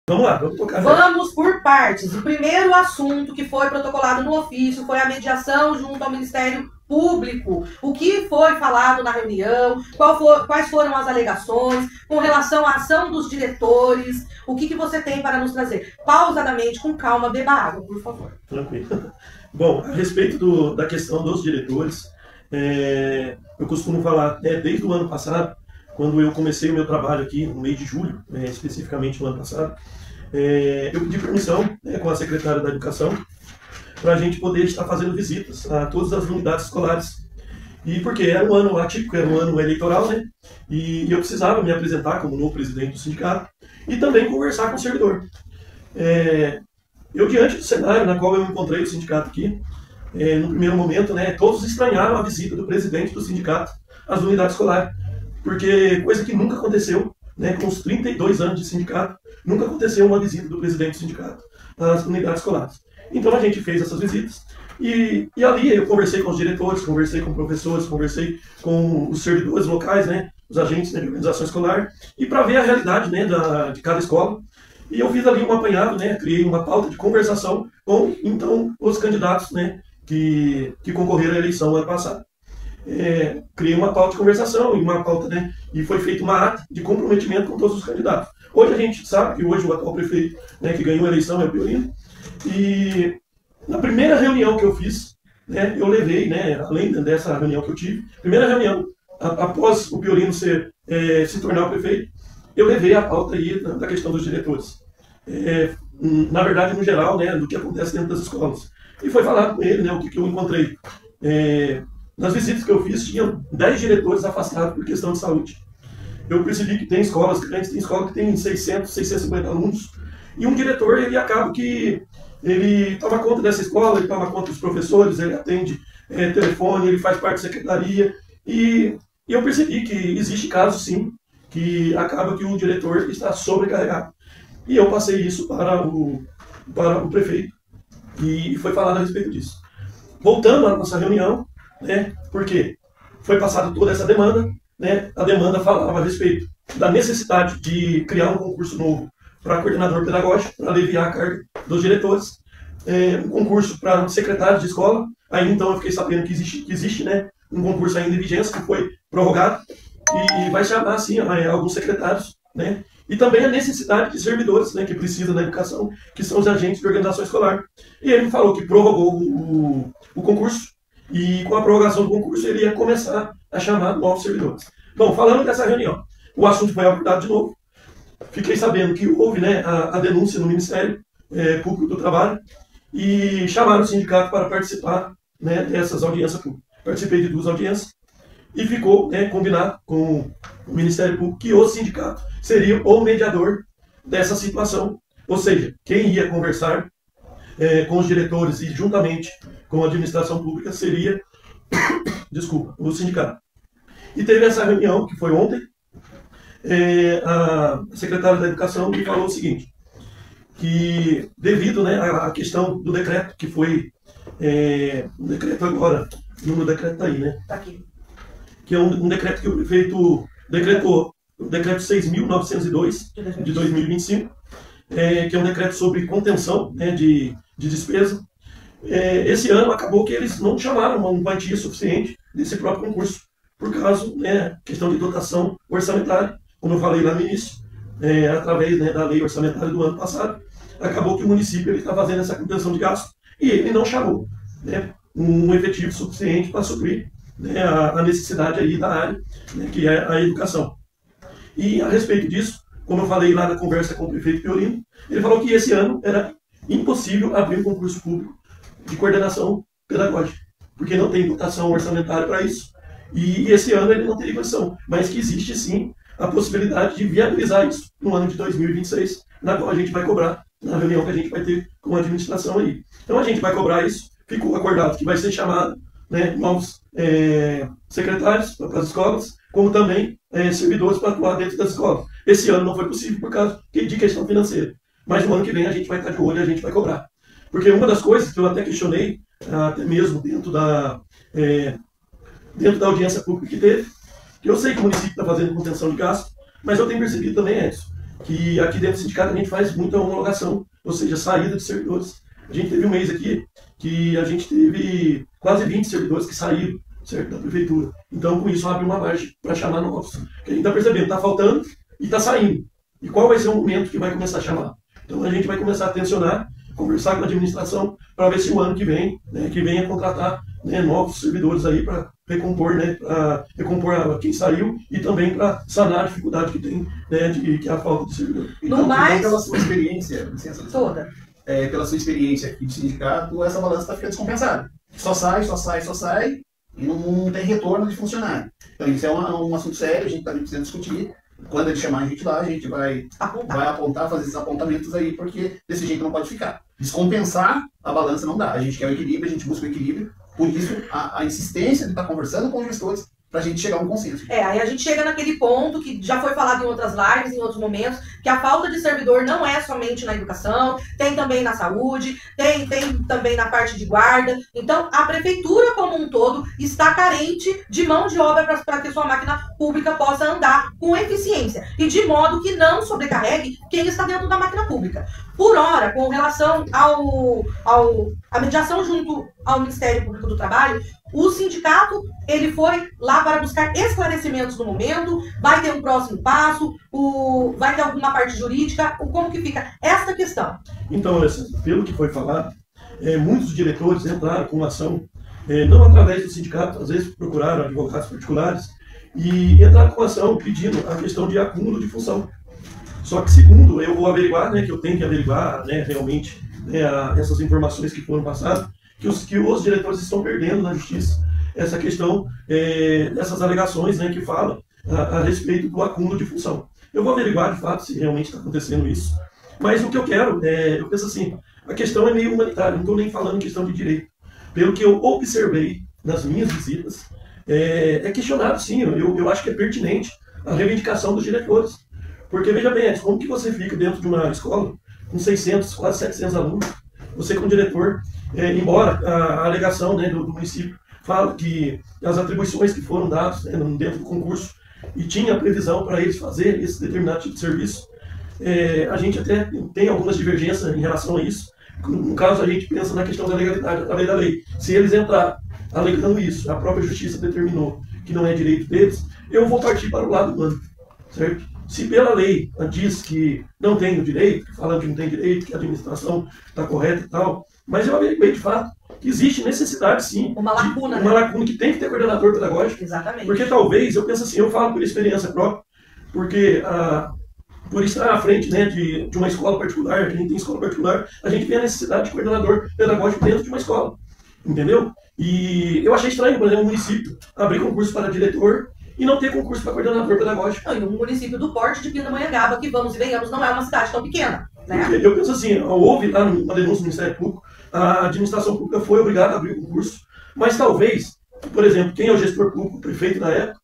Vamos lá, vamos tocar. Vamos por partes. O primeiro assunto que foi protocolado no ofício foi a mediação junto ao Ministério Público. O que foi falado na reunião, quais foram as alegações, com relação à ação dos diretores, o que você tem para nos trazer? Pausadamente, com calma, beba água, por favor. Tranquilo. Bom, a respeito da questão dos diretores, eu costumo falar, desde o ano passado, quando eu comecei o meu trabalho aqui, no mês de julho, especificamente no ano passado, eu pedi permissão com a secretária da Educação para a gente poder estar fazendo visitas a todas as unidades escolares. E porque era um ano atípico, era um ano eleitoral, né? E eu precisava me apresentar como novo presidente do sindicato e também conversar com o servidor. Eu, diante do cenário na qual eu encontrei o sindicato aqui, no primeiro momento, todos estranharam a visita do presidente do sindicato às unidades escolares, porque coisa que nunca aconteceu, com os 32 anos de sindicato, nunca aconteceu uma visita do presidente do sindicato às unidades escolares. Então a gente fez essas visitas e ali eu conversei com os diretores, conversei com professores, conversei com os servidores locais, os agentes de organização escolar, e para ver a realidade de cada escola. E eu fiz ali um apanhado, criei uma pauta de conversação com, então, os candidatos que concorreram à eleição ano passado. Criei uma pauta de conversação e uma pauta, e foi feita uma ata de comprometimento com todos os candidatos. Hoje a gente sabe que hoje o atual prefeito que ganhou a eleição é o Piorino. E na primeira reunião que eu fiz, eu levei, além dessa reunião que eu tive, primeira reunião, após o Piorino se tornar o prefeito, eu levei a pauta aí da questão dos diretores. Na verdade, no geral, do que acontece dentro das escolas. E foi falar com ele, o que eu encontrei. Nas visitas que eu fiz, tinham 10 diretores afastados por questão de saúde. Eu percebi que tem escolas grandes, tem escola que tem 600, 650 alunos, e um diretor, ele acaba que ele toma conta dessa escola, ele toma conta dos professores, ele atende telefone, ele faz parte da secretaria, e eu percebi que existe casos, sim, que acaba que o diretor está sobrecarregado. E eu passei isso para o prefeito, e foi falado a respeito disso. Voltando à nossa reunião, porque foi passada toda essa demanda, a demanda falava a respeito da necessidade de criar um concurso novo para coordenador pedagógico, para aliviar a carga dos diretores, um concurso para secretário de escola. Aí então eu fiquei sabendo que existe um concurso ainda em vigência, que foi prorrogado, e vai chamar assim alguns secretários, e também a necessidade de servidores que precisam da educação, que são os agentes de organização escolar. E ele me falou que prorrogou o concurso, e com a prorrogação do concurso ele ia começar a chamar novos servidores. Bom, falando dessa reunião, o assunto foi abordado de novo. Fiquei sabendo que houve a denúncia no Ministério Público do Trabalho e chamaram o sindicato para participar dessas audiências públicas. Participei de 2 audiências e ficou combinado com o Ministério Público que o sindicato seria o mediador dessa situação. Ou seja, quem ia conversar com os diretores e juntamente com a administração pública seria, o sindicato. E teve essa reunião, que foi ontem. A secretária da Educação me falou o seguinte, que devido à questão do decreto, que foi um decreto agora, o número do decreto está aí, Está aqui. Que é um decreto que o prefeito decretou, o decreto 6.902 de 2025, que é um decreto sobre contenção de despesa. Esse ano acabou que eles não chamaram uma quantia suficiente desse próprio concurso, por causa questão de dotação orçamentária. Como eu falei lá no início, através da lei orçamentária do ano passado, acabou que o município está fazendo essa contenção de gasto e ele não chamou um efetivo suficiente para suprir a necessidade aí da área, que é a educação. E a respeito disso, como eu falei lá na conversa com o prefeito Piorino, ele falou que esse ano era impossível abrir um concurso público de coordenação pedagógica, porque não tem dotação orçamentária para isso, e esse ano ele não teria condição, mas que existe sim a possibilidade de viabilizar isso no ano de 2026, na qual a gente vai cobrar, na reunião que a gente vai ter com a administração aí. Então a gente vai cobrar isso, ficou acordado que vai ser chamado novos secretários para as escolas, como também servidores para atuar dentro das escolas. Esse ano não foi possível por causa de questão financeira, mas no ano que vem a gente vai estar de olho e a gente vai cobrar. Porque uma das coisas que eu até questionei, até mesmo dentro da audiência pública que teve, que eu sei que o município está fazendo contenção de gasto, mas eu tenho percebido também, Edson, que aqui dentro do sindicato a gente faz muita homologação, ou seja, saída de servidores. A gente teve um mês aqui que a gente teve quase 20 servidores que saíram, certo, da prefeitura. Então, com isso, abre uma margem para chamar novos. Que a gente está percebendo, está faltando e está saindo. E qual vai ser o momento que vai começar a chamar? Então, a gente vai começar a tensionar, conversar com a administração, para ver se o ano que vem, né, que venha contratar, né, novos servidores aí para recompor, né, para recompor quem saiu e também para sanar a dificuldade que tem, né, que é a falta de servidor. Então, pela sua experiência, licença, toda. Pela sua experiência aqui de sindicato, essa balança está ficando descompensada. Só sai e não tem retorno de funcionário. Então, isso é um assunto sério, a gente também precisa discutir. Quando ele chamar a gente lá, a gente vai apontar, fazer esses apontamentos aí, porque desse jeito não pode ficar. Descompensar a balança não dá. A gente quer o equilíbrio, a gente busca o equilíbrio. Por isso, a insistência de estar conversando com os gestores para a gente chegar a um consenso. Aí a gente chega naquele ponto que já foi falado em outras lives, em outros momentos, que a falta de servidor não é somente na educação, tem também na saúde, tem também na parte de guarda. Então, a prefeitura como um todo está carente de mão de obra para que sua máquina pública possa andar com eficiência e de modo que não sobrecarregue quem está dentro da máquina pública. Por hora, com relação à mediação junto ao Ministério Público do Trabalho, o sindicato, ele foi lá para buscar esclarecimentos no momento, vai ter um próximo passo, vai ter alguma parte jurídica, como que fica esta questão? Então, pelo que foi falado, muitos diretores entraram com ação, não através do sindicato, às vezes procuraram advogados particulares, e entraram com ação pedindo a questão de acúmulo de função. Só que segundo, eu vou averiguar, né, que eu tenho que averiguar, né, realmente, né, essas informações que foram passadas, que os diretores estão perdendo na justiça essa questão dessas alegações, né, que falam a respeito do acúmulo de função. Eu vou averiguar de fato se realmente está acontecendo isso. Mas o que eu quero, eu penso assim, a questão é meio humanitária, não estou nem falando em questão de direito. Pelo que eu observei nas minhas visitas, é questionado sim, eu acho que é pertinente a reivindicação dos diretores. Porque, veja bem, como que você fica dentro de uma escola com 600, quase 700 alunos, você como diretor, embora a alegação, né, do município fala que as atribuições que foram dadas, né, dentro do concurso e tinha previsão para eles fazer esse determinado tipo de serviço, a gente até tem algumas divergências em relação a isso. No caso, a gente pensa na questão da legalidade através da lei. Se eles entrarem alegando isso, a própria justiça determinou que não é direito deles, eu vou partir para o lado humano, certo? Se pela lei diz que não tem o direito, falando que não tem direito, que a administração está correta e tal, mas eu averiguei de fato que existe necessidade sim. Uma lacuna, uma lacuna que tem que ter coordenador pedagógico. Exatamente. Porque talvez, eu penso assim, eu falo por experiência própria, porque por estar à frente, né, de uma escola particular, que a gente tem escola particular, a gente vê a necessidade de coordenador pedagógico dentro de uma escola. Entendeu? E eu achei estranho, por exemplo, o município abrir concurso para diretor e não ter concurso para coordenador pedagógico. E um município do porte de Pindamonhangaba, que vamos e venhamos, não é uma cidade tão pequena, né? Eu penso assim, houve lá uma denúncia do Ministério Público, a administração pública foi obrigada a abrir o concurso, mas talvez, por exemplo, quem é o gestor público, o prefeito na época,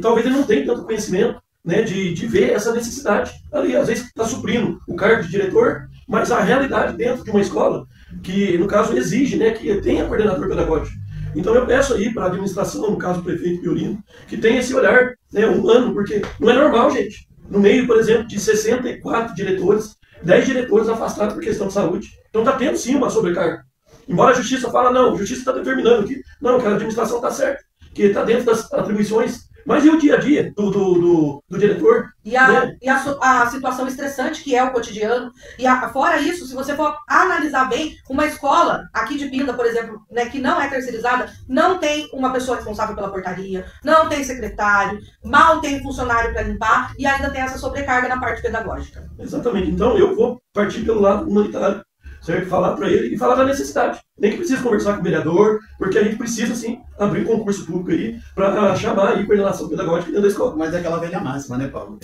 talvez ele não tenha tanto conhecimento, né, de ver essa necessidade. Ali, às vezes, está suprindo o cargo de diretor, mas a realidade dentro de uma escola, que no caso exige, né, que tenha coordenador pedagógico. Então eu peço aí para a administração, no caso o prefeito Piorino, que tenha esse olhar, né, humano, porque não é normal, gente. No meio, por exemplo, de 64 diretores, 10 diretores afastados por questão de saúde. Então está tendo sim uma sobrecarga. Embora a justiça fale, não, a justiça está determinando que não, que a administração está certa, que está dentro das atribuições. Mas e o dia a dia do diretor? E a situação estressante que é o cotidiano. E fora isso, se você for analisar bem, uma escola aqui de Pinda, por exemplo, né, que não é terceirizada, não tem uma pessoa responsável pela portaria, não tem secretário, mal tem funcionário para limpar e ainda tem essa sobrecarga na parte pedagógica. Exatamente. Então eu vou partir pelo lado humanitário, certo? Falar para ele e falar da necessidade. Nem que precise conversar com o vereador, porque a gente precisa, sim, abrir concurso público aí para chamar aí coordenação pedagógica dentro da escola. Mas é aquela velha máxima, né, Paulo?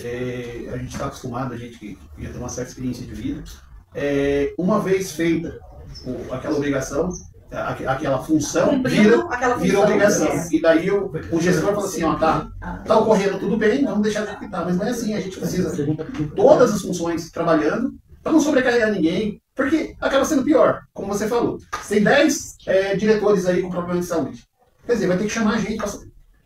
A gente está acostumado, a gente que já tem uma certa experiência de vida, uma vez feita aquela obrigação, aquela função, vira obrigação. E daí o gestor fala assim, ó, tá ocorrendo tudo bem, vamos deixar de executar. Mas não é assim, a gente precisa todas as funções trabalhando, para não sobrecarregar ninguém, porque acaba sendo pior, como você falou. Tem 10 diretores aí com problema de saúde. Quer dizer, vai ter que chamar a gente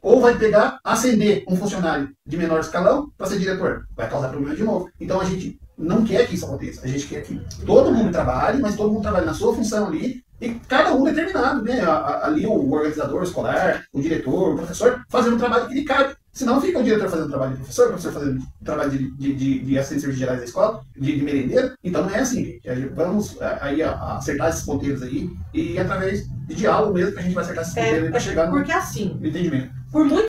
Ou vai pegar, ascender um funcionário de menor escalão para ser diretor. Vai causar problema de novo. Então a gente não quer que isso aconteça. A gente quer que todo mundo trabalhe, mas todo mundo trabalhe na sua função ali, e cada um determinado, né? Ali o organizador escolar, o diretor, o professor, fazendo o trabalho que lhe cabe. Senão fica o diretor fazendo o trabalho de professor, o professor fazendo o trabalho de assistente serviços gerais da escola, de merendeiro. Então não é assim, gente. Vamos aí acertar esses ponteiros aí, e através de diálogo mesmo que a gente vai acertar esses ponteiros para chegar no porque assim, entendimento. por muito